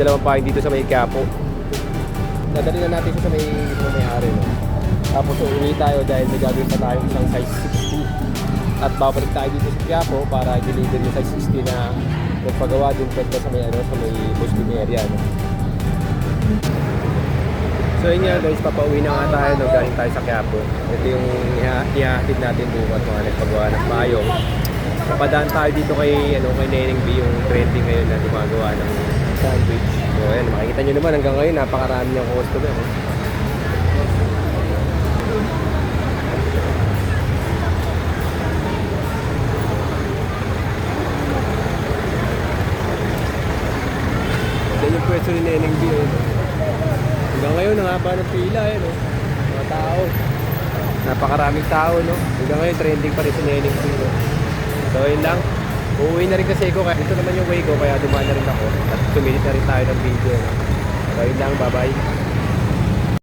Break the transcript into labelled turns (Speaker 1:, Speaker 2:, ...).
Speaker 1: dalawang pain dito sa may Quiapo. Dadali na natin siya sa may-ari, no? Tapos uuwi tayo dahil may gagawin pa tayong isang size 60. At babalik tayo dito sa Quiapo para i-deliver yung size 60 na nagpagawa din sa may Muslim area, no? So yun nga guys, papauwi na nga tayo, no? Galing tayo sa Quiapo. Ito yung ihahatid natin bukas, mga nagpagawa ng payong. Papadaan tayo dito kay Neneng B, yung trending ngayon na gumagawa ng sandwich. So ayan, makikita nyo naman hanggang ngayon napakarami niyang customer, no? Yan yung pwesto ni Neneng B, no? Hanggang ngayon nangaba ng pila, no? Mga tao, napakaraming tao, no? Hanggang ngayon trending pa rin si Neneng B, no? So yun lang, uuwi na rin kasi ako, kaya ito naman yung way ko, kaya dumaan na rin ako at sumilit na rin tayo ng video, no? So yun lang, bye bye.